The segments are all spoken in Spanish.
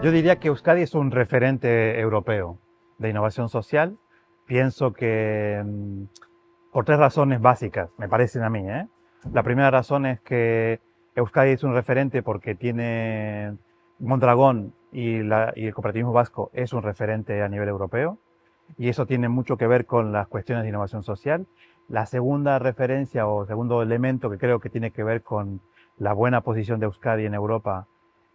Yo diría que Euskadi es un referente europeo de innovación social. Pienso que por tres razones básicas, me parecen a mí, ¿eh? La primera razón es que Euskadi es un referente porque tiene Mondragón y el cooperativismo vasco es un referente a nivel europeo y eso tiene mucho que ver con las cuestiones de innovación social. La segunda referencia o segundo elemento que creo que tiene que ver con la buena posición de Euskadi en Europa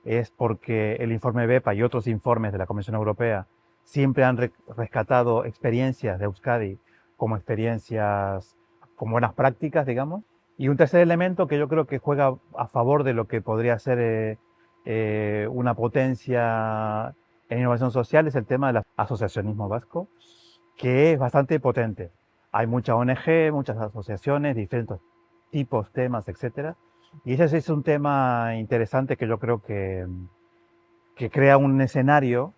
es porque el informe BEPA y otros informes de la Comisión Europea siempre han rescatado experiencias de Euskadi como experiencias, como buenas prácticas, digamos. Y un tercer elemento que yo creo que juega a favor de lo que podría ser una potencia en innovación social es el tema del asociacionismo vasco, que es bastante potente. Hay mucha ONG, muchas asociaciones, diferentes tipos, temas, etcétera. Y ese es un tema interesante que yo creo que crea un escenario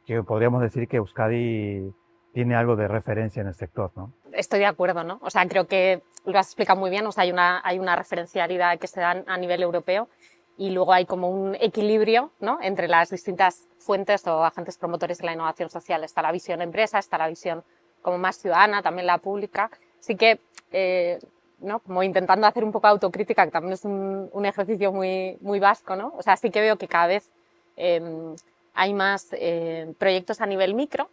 que podríamos decir que Euskadi tiene algo de referencia en el sector, ¿no? Estoy de acuerdo, ¿no? O sea, creo que lo has explicado muy bien. O sea, hay una referencialidad que se da a nivel europeo y luego hay como un equilibrio, ¿no?, entre las distintas fuentes o agentes promotores de la innovación social. Está la visión empresa, está la visión como más ciudadana, también la pública. Así que, ¿no?, como intentando hacer un poco de autocrítica, que también es un ejercicio muy vasco, ¿no? O sea, sí que veo que cada vez hay más proyectos a nivel micro,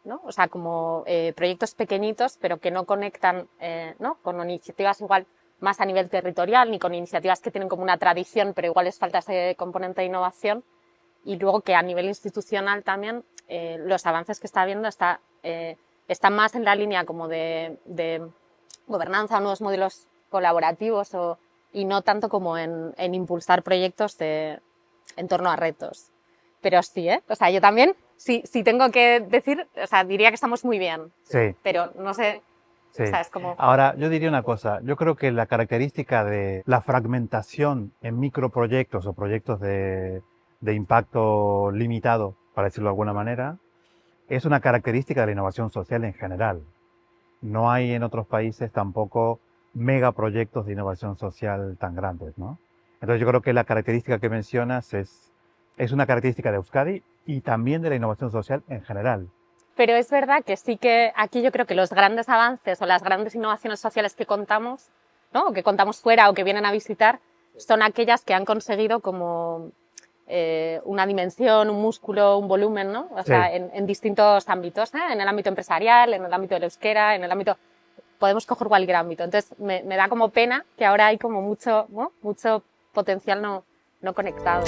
¿no? O sea, como proyectos pequeñitos, pero que no conectan, ¿no?, con iniciativas igual más a nivel territorial, ni con iniciativas que tienen como una tradición, pero igual les falta ese componente de innovación. Y luego que a nivel institucional también los avances que está habiendo están más en la línea como de gobernanza o nuevos modelos colaborativos y no tanto como en impulsar proyectos en torno a retos. Pero sí, ¿eh? O sea, yo también, sí tengo que decir, o sea, diría que estamos muy bien. Sí, Pero no sé, sí. o sea, es como... Ahora, yo diría una cosa. Yo creo que la característica de la fragmentación en microproyectos o proyectos de impacto limitado, para decirlo de alguna manera, es una característica de la innovación social en general. No hay en otros países tampoco megaproyectos de innovación social tan grandes, ¿no? Entonces yo creo que la característica que mencionas es una característica de Euskadi y también de la innovación social en general. Pero es verdad que sí que aquí yo creo que los grandes avances o las grandes innovaciones sociales que contamos, ¿no?, o que contamos fuera o que vienen a visitar, son aquellas que han conseguido como una dimensión, un músculo, un volumen, ¿no? O sea, Sí, en distintos ámbitos, ¿eh? En el ámbito empresarial, en el ámbito del euskera, en el ámbito... Podemos coger cualquier ámbito. Entonces, me da como pena que ahora hay como mucho, ¿no?, mucho potencial no conectado.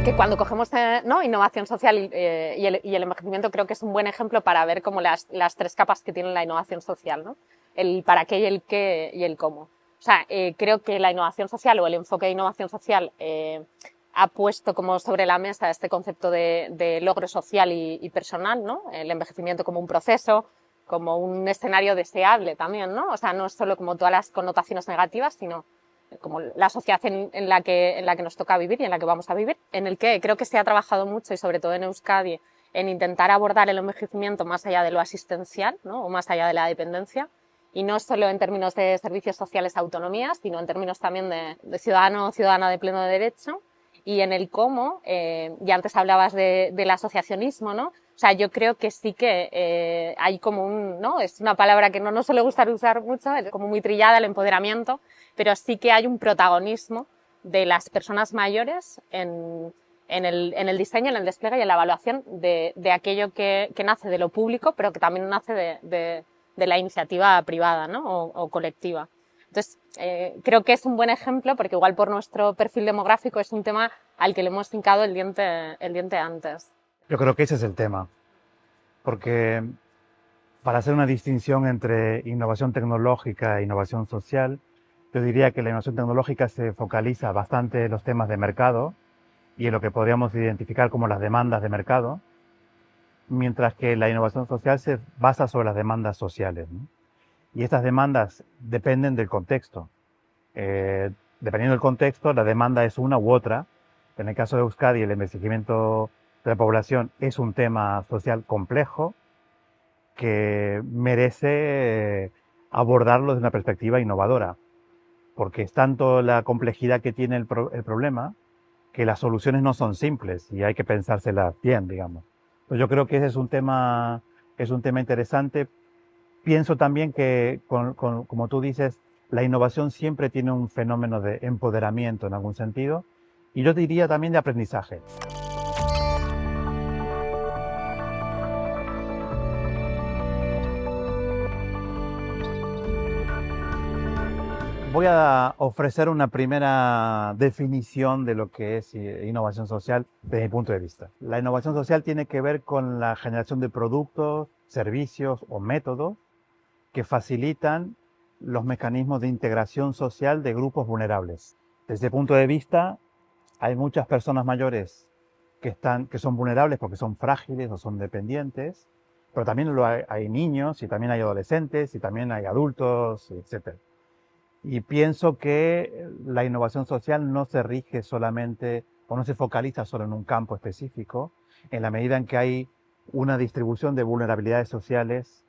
Que cuando cogemos, ¿no?, innovación social y el envejecimiento, creo que es un buen ejemplo para ver como las tres capas que tiene la innovación social, ¿no? El para qué y el qué y el cómo. O sea, creo que la innovación social o el enfoque de innovación social ha puesto como sobre la mesa este concepto de logro social y personal, ¿no? El envejecimiento como un proceso, como un escenario deseable también, ¿no? O sea, no es solo como todas las connotaciones negativas, sino como la sociedad en la que nos toca vivir y en la que vamos a vivir, en el que creo que se ha trabajado mucho, y sobre todo en Euskadi, en intentar abordar el envejecimiento más allá de lo asistencial, ¿no?, o más allá de la dependencia, y no solo en términos de servicios sociales, autonomías, sino en términos también de ciudadano o ciudadana de pleno derecho, y en el cómo, y antes hablabas del asociacionismo, ¿no? O sea, yo creo que sí que hay como ¿no? Es una palabra que no nos suele gustar usar mucho, es como muy trillada, el empoderamiento, pero sí que hay un protagonismo de las personas mayores en el diseño, en el despliegue y en la evaluación de aquello que nace de lo público, pero que también nace de la iniciativa privada, ¿no?, o colectiva. Entonces, creo que es un buen ejemplo porque igual por nuestro perfil demográfico es un tema al que le hemos hincado el diente antes. yo creo que ese es el tema, porque para hacer una distinción entre innovación tecnológica e innovación social, yo diría que la innovación tecnológica se focaliza bastante en los temas de mercado y en lo que podríamos identificar como las demandas de mercado, mientras que la innovación social se basa sobre las demandas sociales, ¿no? Y estas demandas dependen del contexto. Dependiendo del contexto, la demanda es una u otra. En el caso de Euskadi, el envejecimiento de la población es un tema social complejo que merece abordarlo desde una perspectiva innovadora, porque es tanto la complejidad que tiene el problema que las soluciones no son simples y hay que pensárselas bien, digamos. Pues yo creo que ese es un tema interesante. Pienso también que, como tú dices, la innovación siempre tiene un fenómeno de empoderamiento en algún sentido, y yo diría también de aprendizaje. Voy a ofrecer una primera definición de lo que es innovación social desde mi punto de vista. La innovación social tiene que ver con la generación de productos, servicios o métodos que facilitan los mecanismos de integración social de grupos vulnerables. Desde ese punto de vista, hay muchas personas mayores que son vulnerables porque son frágiles o son dependientes, pero también hay niños y también hay adolescentes y también hay adultos, etc. Y pienso que la innovación social no se rige solamente o no se focaliza solo en un campo específico. En la medida en que hay una distribución de vulnerabilidades sociales,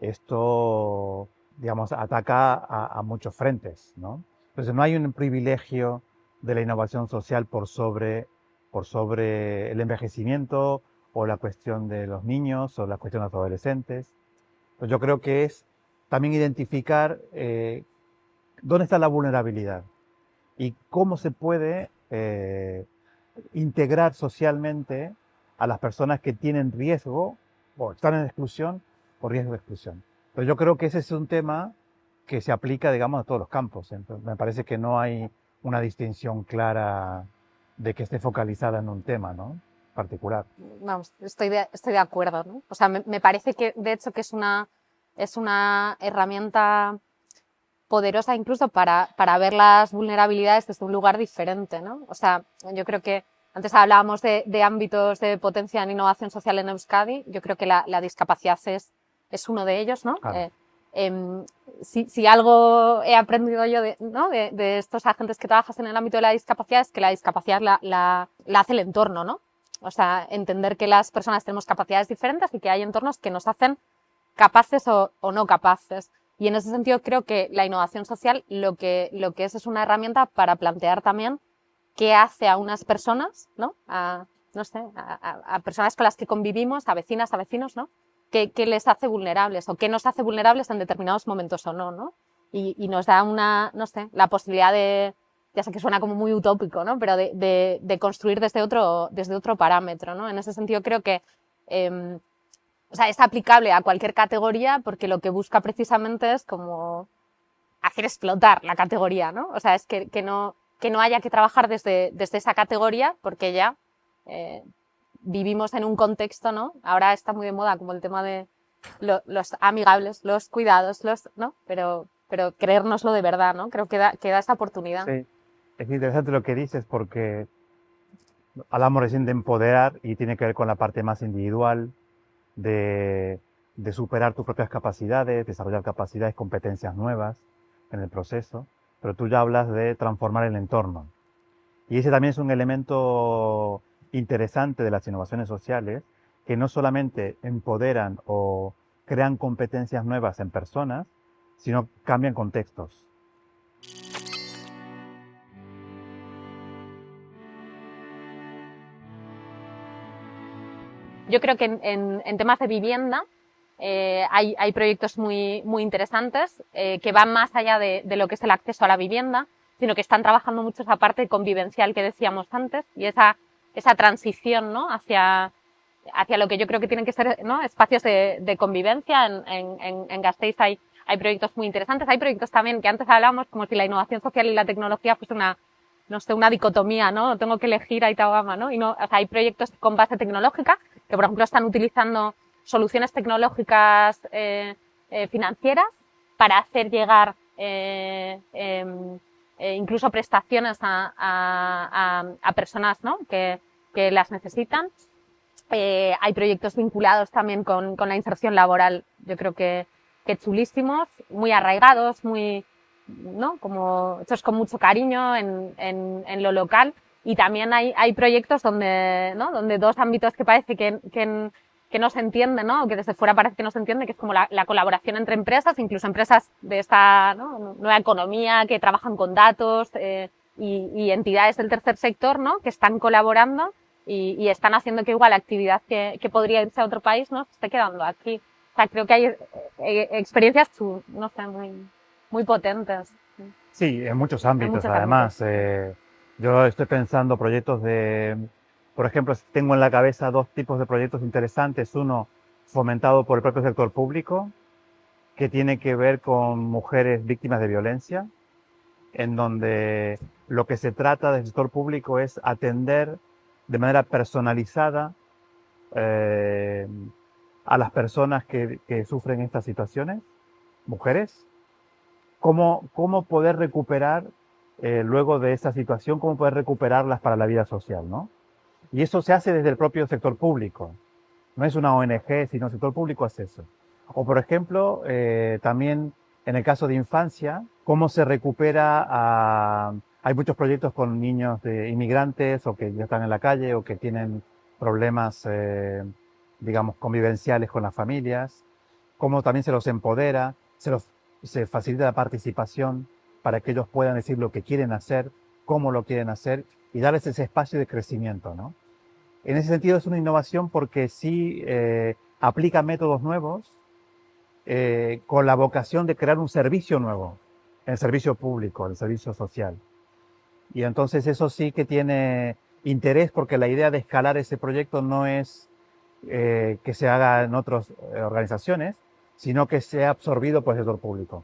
esto, digamos, ataca a muchos frentes, ¿no? Entonces no hay un privilegio de la innovación social por sobre el envejecimiento o la cuestión de los niños o la cuestión de los adolescentes. Pues yo creo que es también identificar dónde está la vulnerabilidad y cómo se puede integrar socialmente a las personas que tienen riesgo o están en exclusión o riesgo de exclusión. Pero yo creo que ese es un tema que se aplica, digamos, a todos los campos. Entonces, me parece que no hay una distinción clara de que esté focalizada en un tema, ¿no? Particular. Vamos, estoy de acuerdo, ¿no? O sea, me parece que, de hecho, que es una herramienta poderosa incluso para ver las vulnerabilidades desde un lugar diferente, ¿no? O sea, yo creo que antes hablábamos de ámbitos de potencia en innovación social en Euskadi. Yo creo que la discapacidad es uno de ellos, ¿no? Claro. Si algo he aprendido yo ¿no? de estos agentes que trabajas en el ámbito de la discapacidad es que la discapacidad la hace el entorno, ¿no? O sea, entender que las personas tenemos capacidades diferentes y que hay entornos que nos hacen capaces o no capaces. Y en ese sentido creo que la innovación social lo que es una herramienta para plantear también qué hace a unas personas, ¿no? No sé, a personas con las que convivimos, a vecinas, a vecinos, ¿no? ¿Qué les hace vulnerables o qué nos hace vulnerables en determinados momentos o no, ¿no? Y nos da no sé, la posibilidad de, ya sé que suena como muy utópico, ¿no? Pero de construir desde otro parámetro, ¿no? En ese sentido creo que o sea, es aplicable a cualquier categoría porque lo que busca precisamente es como hacer explotar la categoría, ¿no? O sea, es que no haya que trabajar desde esa categoría porque ya vivimos en un contexto, ¿no? Ahora está muy de moda como el tema de los amigables, los cuidados, ¿no? Pero creérnoslo de verdad, ¿no? Creo que da esa oportunidad. Sí, es interesante lo que dices porque hablamos recién de empoderar y tiene que ver con la parte más individual, de, de superar tus propias capacidades, desarrollar capacidades, competencias nuevas en el proceso, pero tú ya hablas de transformar el entorno. Y ese también es un elemento interesante de las innovaciones sociales, que no solamente empoderan o crean competencias nuevas en personas, sino cambian contextos. Yo creo que en temas de vivienda hay proyectos muy interesantes que van más allá de lo que es el acceso a la vivienda, sino que están trabajando mucho esa parte convivencial que decíamos antes y esa transición, ¿no? hacia lo que yo creo que tienen que ser, ¿no? espacios de convivencia. En Gasteiz hay proyectos muy interesantes. Hay proyectos también que antes hablábamos como si la innovación social y la tecnología fuese no sé, una dicotomía, ¿no? Tengo que elegir a Itagama, ¿no? Y no, o sea, hay proyectos con base tecnológica que, por ejemplo, están utilizando soluciones tecnológicas financieras para hacer llegar incluso prestaciones a personas, ¿no? que las necesitan. Hay proyectos vinculados también con la inserción laboral, yo creo que chulísimos, muy arraigados, muy, ¿no? Como hechos con mucho cariño en lo local. Y también hay proyectos donde dos ámbitos que parece que no se entiende, ¿no? O que desde fuera parece que no se entiende, que es como la colaboración entre empresas, incluso empresas de esta, ¿no?, nueva economía que trabajan con datos y entidades del tercer sector, ¿no?, que están colaborando y están haciendo que igual la actividad que podría irse a otro país, ¿no?, se esté quedando aquí. O sea, creo que hay experiencias, no sé, muy potentes. Sí, en muchos En ámbitos, muchos además. ámbitos. Yo estoy pensando proyectos por ejemplo, tengo en la cabeza dos tipos de proyectos interesantes. Uno fomentado por el propio sector público, que tiene que ver con mujeres víctimas de violencia, en donde lo que se trata del sector público es atender de manera personalizada eh, a las personas que sufren estas situaciones, mujeres, cómo poder recuperar luego de esa situación, cómo poder recuperarlas para la vida social, ¿no? Y eso se hace desde el propio sector público. No es una ONG, sino el sector público hace eso. O, por ejemplo, también en el caso de infancia, cómo se recupera Hay muchos proyectos con niños de inmigrantes o que ya están en la calle o que tienen problemas, digamos, convivenciales con las familias. Cómo también se los empodera, se facilita la participación para que ellos puedan decir lo que quieren hacer, cómo lo quieren hacer y darles ese espacio de crecimiento, ¿no? En ese sentido es una innovación porque sí aplica métodos nuevos con la vocación de crear un servicio nuevo, el servicio público, el servicio social. Y entonces eso sí que tiene interés porque la idea de escalar ese proyecto no es que se haga en otras organizaciones, sino que sea absorbido por el sector público.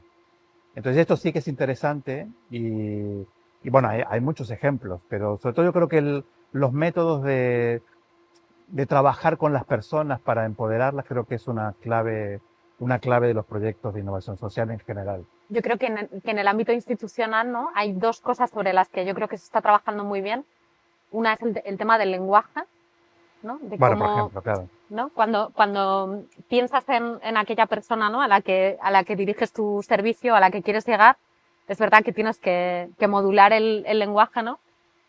Entonces esto sí que es interesante y bueno, hay muchos ejemplos, pero sobre todo yo creo que los métodos de trabajar con las personas para empoderarlas creo que es una clave de los proyectos de innovación social en general. Yo creo que en el ámbito institucional, ¿no?, hay dos cosas sobre las que yo creo que se está trabajando muy bien. Una es el tema del lenguaje, ¿no? De Bueno, cómo, por ejemplo, claro. ¿no?, cuando piensas en aquella persona, ¿no?, a la que diriges tu servicio, a la que quieres llegar, es verdad que tienes que modular el lenguaje, ¿no?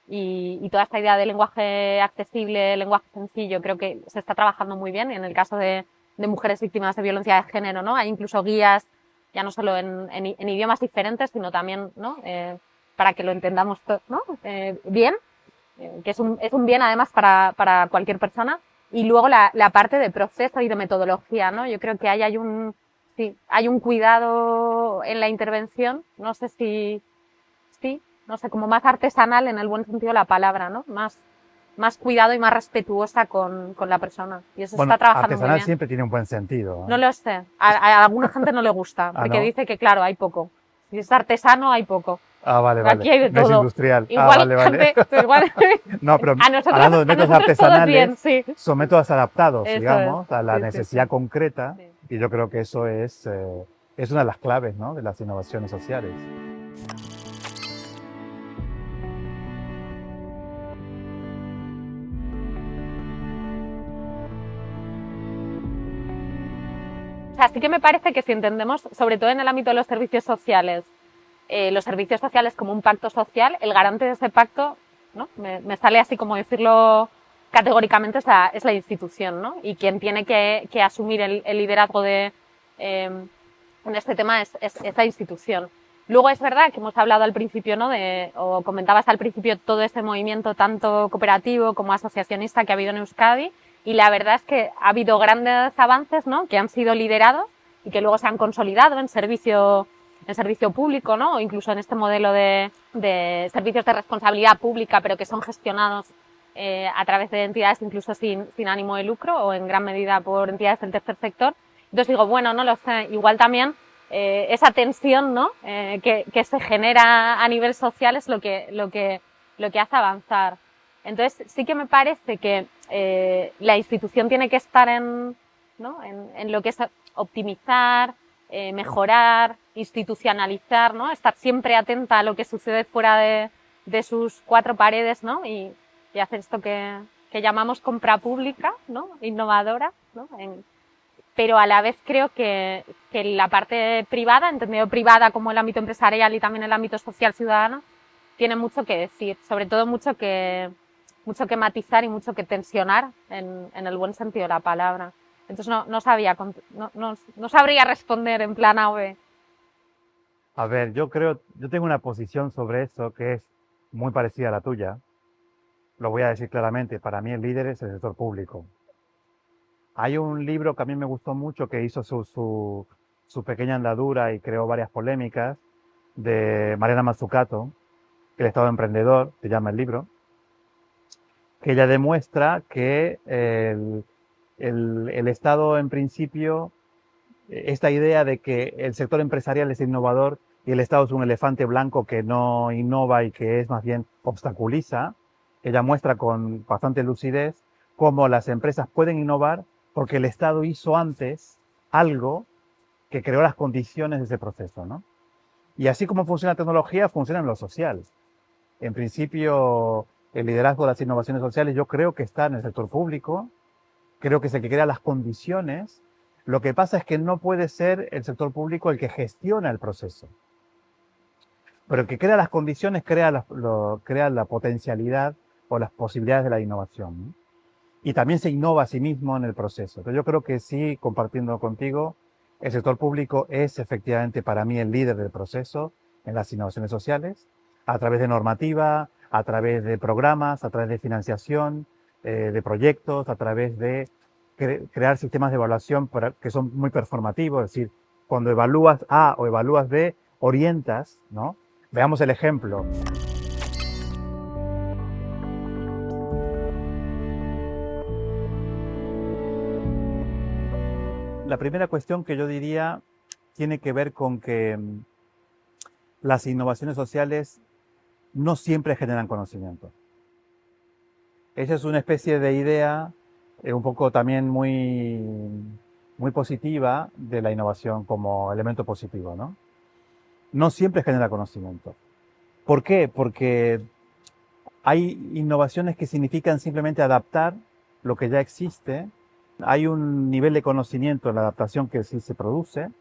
Y toda esta idea de lenguaje accesible, lenguaje sencillo, creo que se está trabajando muy bien. En el caso de mujeres víctimas de violencia de género, ¿no?, hay incluso guías, ya no solo en idiomas diferentes, sino también, ¿no?, para que lo entendamos ¿no?, bien, que es un bien además para cualquier persona. Y luego la parte de proceso y de metodología, ¿no? Yo creo que ahí hay un cuidado en la intervención, no sé no sé, como más artesanal en el buen sentido de la palabra, ¿no? Más cuidado y más respetuosa con la persona. Y eso Bueno, está trabajando muy artesanal bien. siempre tiene un buen sentido, No lo sé. A alguna gente no le gusta, porque ¿no? dice que, claro, hay poco. Si es artesano, hay poco. Vale, vale. Aquí hay de No es todo. industrial. Igual, Vale. igual No, pero a nosotros, hablando de métodos todos artesanales, bien, sí. son métodos adaptados, Eso digamos, es. a la Sí, sí, necesidad sí. concreta, Sí. y yo creo que eso es una de las claves, ¿no?, de las innovaciones sociales. O sea, sí que me parece que si entendemos, sobre todo en el ámbito de los servicios sociales como un pacto social, el garante de ese pacto, ¿no?, me sale así como decirlo categóricamente, es la institución, ¿no? Y quien tiene que asumir el liderazgo en este tema es la institución. Luego es verdad que hemos hablado al principio, ¿no?, o comentabas al principio todo ese movimiento tanto cooperativo como asociacionista que ha habido en Euskadi, y la verdad es que ha habido grandes avances, ¿no?, que han sido liderados y que luego se han consolidado en servicio público, ¿no?, o incluso en este modelo de servicios de responsabilidad pública, pero que son gestionados a través de entidades incluso sin ánimo de lucro o en gran medida por entidades del tercer sector. Entonces digo, bueno, no lo sé, igual también esa tensión, ¿no?, que se genera a nivel social es lo que hace avanzar. Entonces sí que me parece que la institución tiene que estar ¿no?, en lo que es optimizar, mejorar, institucionalizar, ¿no?, estar siempre atenta a lo que sucede fuera de sus cuatro paredes, ¿no?, y hacer esto que llamamos compra pública, ¿no?, innovadora, ¿no?, pero a la vez creo que la parte privada, entendido privada como el ámbito empresarial y también el ámbito social ciudadano, tiene mucho que decir, sobre todo mucho que matizar y mucho que tensionar en el buen sentido de la palabra. Entonces no sabría responder en plan A o B. A ver, yo tengo una posición sobre eso que es muy parecida a la tuya. Lo voy a decir claramente, para mí el líder es el sector público. Hay un libro que a mí me gustó mucho que hizo su pequeña andadura y creó varias polémicas de Mariana Mazzucato, El Estado Emprendedor, se llama el libro, que ella demuestra que el Estado en principio, esta idea de que el sector empresarial es innovador y el Estado es un elefante blanco que no innova y que es más bien obstaculiza, ella muestra con bastante lucidez cómo las empresas pueden innovar porque el Estado hizo antes algo que creó las condiciones de ese proceso, ¿no? Y así como funciona la tecnología, funciona en lo social. En principio, el liderazgo de las innovaciones sociales yo creo que está en el sector público, creo que es el que crea las condiciones. Lo que pasa es que no puede ser el sector público el que gestiona el proceso, pero el que crea las condiciones crea la potencialidad o las posibilidades de la innovación, ¿no? Y también se innova a sí mismo en el proceso. Entonces yo creo que sí, compartiendo contigo, el sector público es efectivamente para mí el líder del proceso en las innovaciones sociales, a través de normativa, a través de programas, a través de financiación, de proyectos, a través de crear sistemas de evaluación que son muy performativos, es decir, cuando evalúas A o evalúas B, orientas, ¿no? Veamos el ejemplo. La primera cuestión que yo diría tiene que ver con que las innovaciones sociales no siempre generan conocimiento. Esa es una especie de idea un poco también muy positiva de la innovación como elemento positivo, ¿no? No siempre genera conocimiento. ¿Por qué? Porque hay innovaciones que significan simplemente adaptar lo que ya existe. Hay un nivel de conocimiento en la adaptación que sí se produce,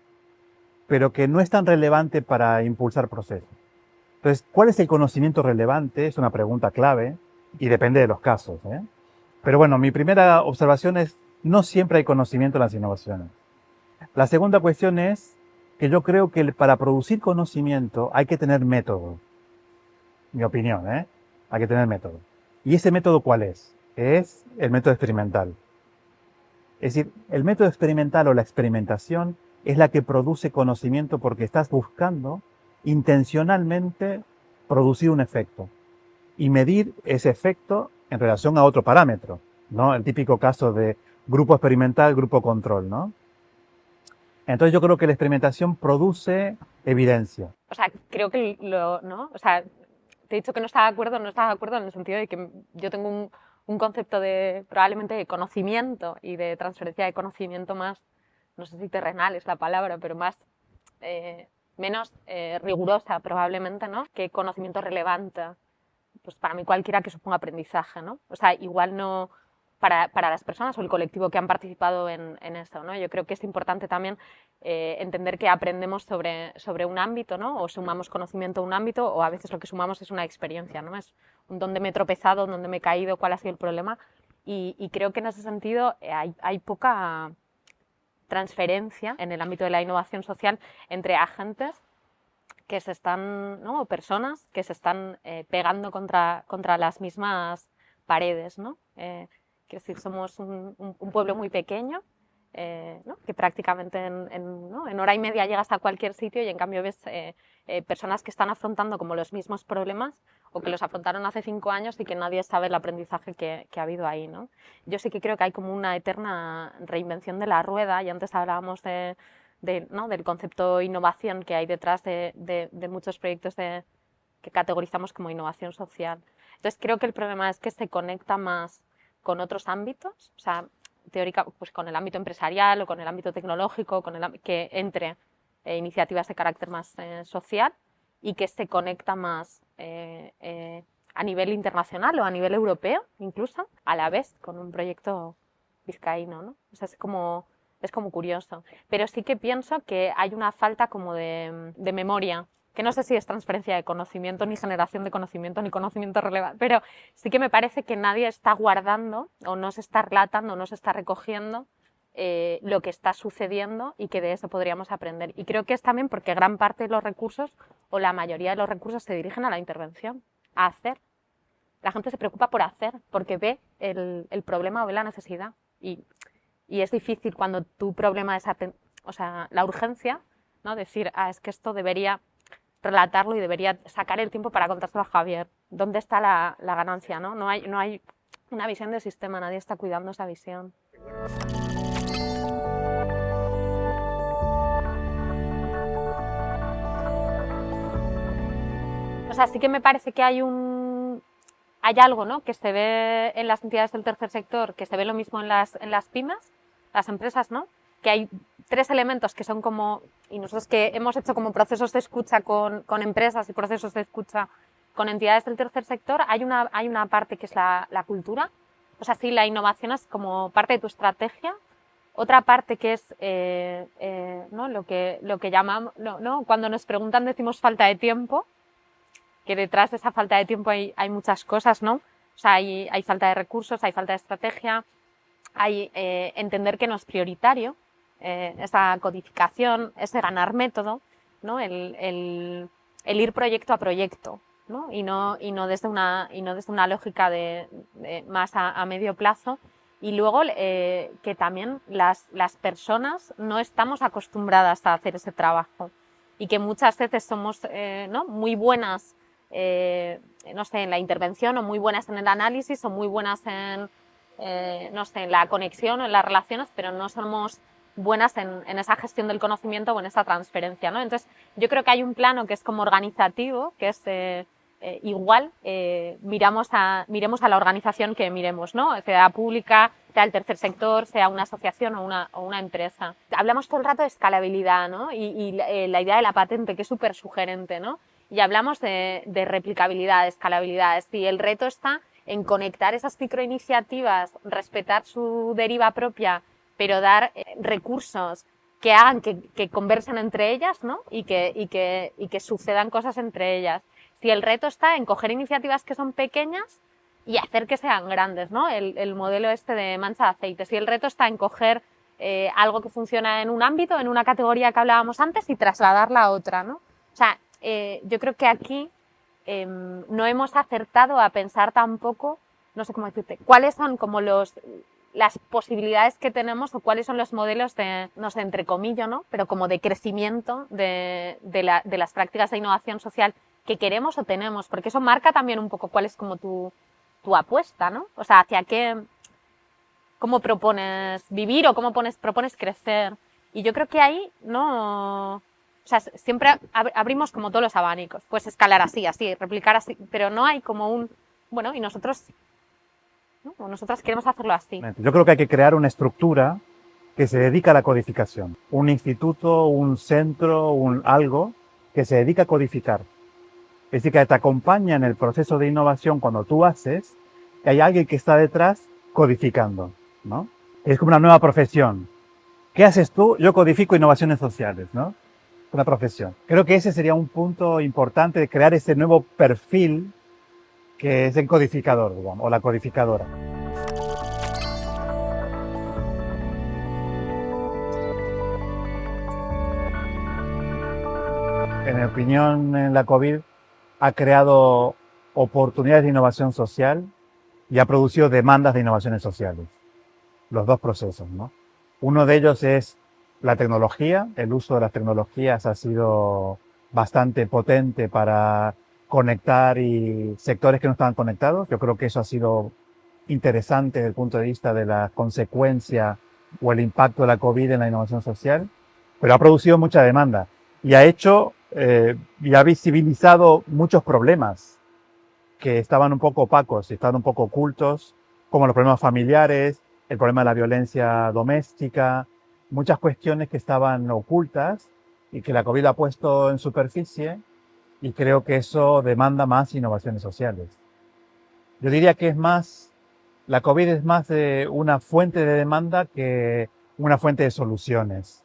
pero que no es tan relevante para impulsar procesos. Entonces, ¿cuál es el conocimiento relevante? Es una pregunta clave y depende de los casos, ¿eh? Pero bueno, mi primera observación es, no siempre hay conocimiento en las innovaciones. La segunda cuestión es que yo creo que para producir conocimiento hay que tener método. Mi opinión, ¿eh? Hay que tener método. ¿Y ese método cuál es? Es el método experimental. Es decir, el método experimental o la experimentación es la que produce conocimiento porque estás buscando intencionalmente producir un efecto y medir ese efecto en relación a otro parámetro, ¿no? El típico caso de grupo experimental, grupo control, ¿no? Entonces yo creo que la experimentación produce evidencia. O sea, creo que ¿no? O sea, te he dicho que no estaba de acuerdo en el sentido de que yo tengo un concepto de probablemente de conocimiento y de transferencia de conocimiento más, no sé si terrenal es la palabra, pero más menos rigurosa probablemente, ¿no? Que conocimiento relevante. Pues para mí cualquiera que suponga aprendizaje, ¿no? O sea, igual no para las personas o el colectivo que han participado en esto, ¿no? Yo creo que es importante también entender que aprendemos sobre un ámbito, ¿no? O sumamos conocimiento a un ámbito, o a veces lo que sumamos es una experiencia, ¿no? Es un dónde me he tropezado, dónde me he caído, cuál ha sido el problema. Y creo que en ese sentido hay poca transferencia en el ámbito de la innovación social entre agentes que se están, ¿no? O personas que se están pegando contra las mismas paredes, ¿no? Quiero decir, somos un pueblo muy pequeño, ¿no? Que prácticamente ¿no? en hora y media llegas a cualquier sitio y en cambio ves personas que están afrontando como los mismos problemas o que los afrontaron hace 5 años y que nadie sabe el aprendizaje que ha habido ahí, ¿no? Yo sí que creo que hay como una eterna reinvención de la rueda, y antes hablábamos ¿no? del concepto innovación que hay detrás de muchos proyectos que categorizamos como innovación social. Entonces creo que el problema es que se conecta más con otros ámbitos, o sea, teórica, pues con el ámbito empresarial o con el ámbito tecnológico, que entre iniciativas de carácter más social, y que se conecta más a nivel internacional o a nivel europeo, incluso, a la vez con un proyecto vizcaíno, ¿no? O sea, es como curioso. Pero sí que pienso que hay una falta como de memoria, que no sé si es transferencia de conocimiento, ni generación de conocimiento, ni conocimiento relevante, pero sí que me parece que nadie está guardando, o no se está relatando, o no se está recogiendo lo que está sucediendo y que de eso podríamos aprender. Y creo que es también porque gran parte de los recursos, o la mayoría de los recursos, se dirigen a la intervención, a hacer. La gente se preocupa por hacer, porque ve el problema o ve la necesidad. Y es difícil cuando tu problema es la urgencia, ¿no? Decir, es que esto debería relatarlo y debería sacar el tiempo para contárselo a Javier. ¿Dónde está la ganancia? No hay una visión de sistema, nadie está cuidando esa visión. O sea, sí que me parece que hay algo, ¿no?, que se ve en las entidades del tercer sector, que se ve lo mismo en las pymes, las empresas, ¿no? Que hay 3 elementos que son como, y nosotros que hemos hecho como procesos de escucha con empresas y procesos de escucha con entidades del tercer sector, hay una parte que es la cultura. O sea, sí, la innovación es como parte de tu estrategia. Otra parte que es ¿no?, lo que llamamos, ¿no?, cuando nos preguntan decimos falta de tiempo, que detrás de esa falta de tiempo hay muchas cosas, ¿no? O sea, hay falta de recursos, hay falta de estrategia, hay entender que no es prioritario, esa codificación, ese ganar método, ¿no? El ir proyecto a proyecto, ¿no? Y no desde una lógica de más a medio plazo. Y luego que también las personas no estamos acostumbradas a hacer ese trabajo y que muchas veces somos ¿no?, muy buenas no sé, en la intervención, o muy buenas en el análisis, o muy buenas en no sé, en la conexión o en las relaciones, pero no somos buenas en esa gestión del conocimiento o en esa transferencia, ¿no? Entonces, yo creo que hay un plano que es como organizativo, que es igual, miremos a la organización que miremos, ¿no? Sea pública, sea el tercer sector, sea una asociación o una empresa. Hablamos todo el rato de escalabilidad, ¿no? Y la idea de la patente, que es súper sugerente, ¿no? Y hablamos de replicabilidad, de escalabilidad. Es decir, el reto está en conectar esas microiniciativas, respetar su deriva propia, pero dar recursos que hagan que conversen entre ellas, ¿no? Y que sucedan cosas entre ellas. Si el reto está en coger iniciativas que son pequeñas y hacer que sean grandes, ¿no? El modelo este de mancha de aceite. Si el reto está en coger algo que funciona en un ámbito, en una categoría que hablábamos antes, y trasladarla a otra, ¿no? O sea, yo creo que aquí no hemos acertado a pensar tampoco, no sé cómo decirte, cuáles son como las posibilidades que tenemos, o cuáles son los modelos de, no sé, entre comillas, ¿no?, pero como de crecimiento de las prácticas de innovación social que queremos o tenemos, porque eso marca también un poco cuál es como tu apuesta, ¿no? O sea, hacia qué, cómo propones vivir o cómo propones crecer. Y yo creo que ahí no... O sea, siempre abrimos como todos los abanicos. Puedes escalar así, replicar así, pero no hay como un... Bueno, y nosotros, ¿no?, o nosotras queremos hacerlo así. Yo creo que hay que crear una estructura que se dedica a la codificación. Un instituto, un centro, algo que se dedica a codificar. Es decir, que te acompaña en el proceso de innovación cuando tú haces, que hay alguien que está detrás codificando, ¿no? Es como una nueva profesión. ¿Qué haces tú? Yo codifico innovaciones sociales, ¿no? Una profesión. Creo que ese sería un punto importante de crear ese nuevo perfil que es el codificador, digamos, o la codificadora. En mi opinión, la COVID ha creado oportunidades de innovación social y ha producido demandas de innovaciones sociales. Los dos procesos, ¿no? Uno de ellos es la tecnología. El uso de las tecnologías ha sido bastante potente para conectar sectores que no estaban conectados. Yo creo que eso ha sido interesante desde el punto de vista de la consecuencia o el impacto de la COVID en la innovación social, pero ha producido mucha demanda y ha hecho y ha visibilizado muchos problemas que estaban un poco opacos y estaban un poco ocultos, como los problemas familiares, el problema de la violencia doméstica, muchas cuestiones que estaban ocultas y que la COVID ha puesto en superficie, y creo que eso demanda más innovaciones sociales. Yo diría que la COVID es más de una fuente de demanda que una fuente de soluciones.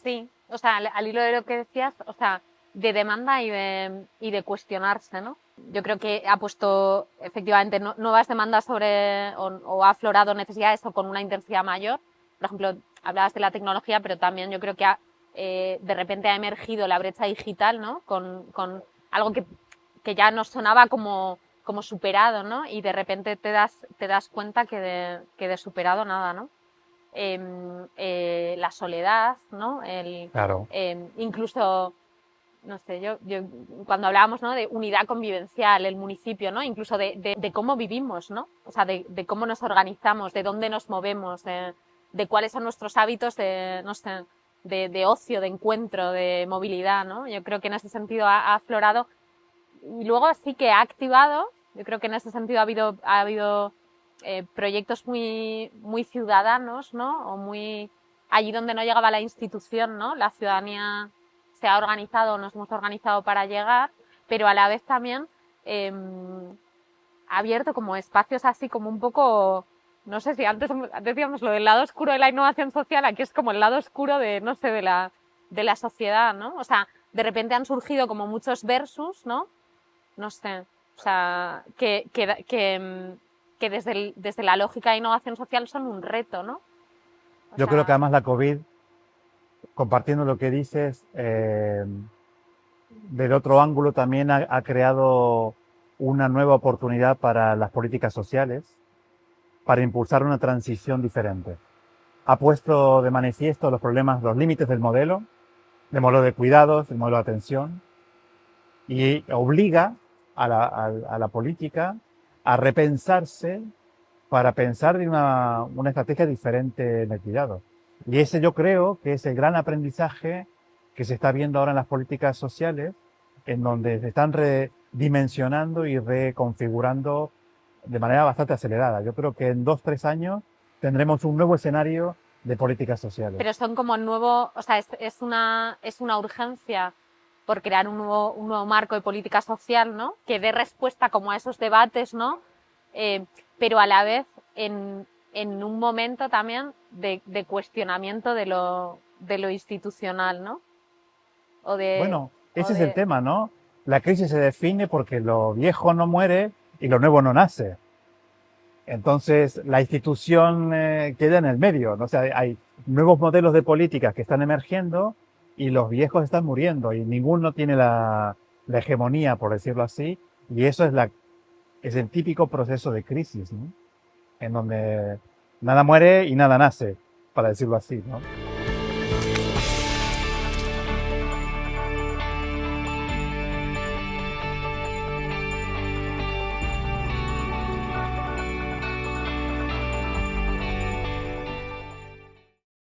Sí, o sea, al hilo de lo que decías, o sea, de demanda y de cuestionarse, ¿no? Yo creo que ha puesto efectivamente nuevas demandas o ha aflorado necesidades o con una intensidad mayor, por ejemplo, hablabas de la tecnología, pero también yo creo que de repente ha emergido la brecha digital, ¿no? Con algo que ya nos sonaba como superado, ¿no? Y de repente te das cuenta que de superado nada, ¿no? La soledad, ¿no? Claro. Incluso, no sé, yo cuando hablábamos, ¿no? De unidad convivencial, el municipio, ¿no? Incluso de cómo vivimos, ¿no? O sea, de cómo nos organizamos, de dónde nos movemos, de cuáles son nuestros hábitos no sé, de ocio, de encuentro, de movilidad, ¿no? Yo creo que en ese sentido ha aflorado y luego sí que ha activado, yo creo que en ese sentido ha habido proyectos muy ciudadanos, ¿no? O muy allí donde no llegaba la institución, ¿no? La ciudadanía se ha organizado, nos hemos organizado para llegar, pero a la vez también ha abierto como espacios así como un poco, no sé si antes decíamos lo del lado oscuro de la innovación social, aquí es como el lado oscuro de, no sé, de la sociedad, ¿no? O sea, de repente han surgido como muchos versus, ¿no? No sé, o sea, que desde la lógica de innovación social son un reto, ¿no? Yo creo que además la COVID, compartiendo lo que dices, del otro ángulo también ha creado una nueva oportunidad para las políticas sociales, para impulsar una transición diferente. Ha puesto de manifiesto los problemas, los límites del modelo de cuidados, del modelo de atención, y obliga a la política a repensarse para pensar de una estrategia diferente en el cuidado. Y ese yo creo que es el gran aprendizaje que se está viendo ahora en las políticas sociales, en donde se están redimensionando y reconfigurando de manera bastante acelerada. Yo creo que en 2-3 años tendremos un nuevo escenario de políticas sociales. Pero son como nuevo, o sea, es una urgencia por crear un nuevo marco de política social, ¿no? Que dé respuesta como a esos debates, ¿no? Pero a la vez en un momento también de cuestionamiento de lo institucional, ¿no? Bueno, ese es el tema, ¿no? La crisis se define porque lo viejo no muere y lo nuevo no nace. Entonces, la institución queda en el medio, ¿no? O sea, hay nuevos modelos de políticas que están emergiendo y los viejos están muriendo y ninguno tiene la hegemonía, por decirlo así, y eso es el típico proceso de crisis, ¿no? En donde nada muere y nada nace, para decirlo así, ¿no?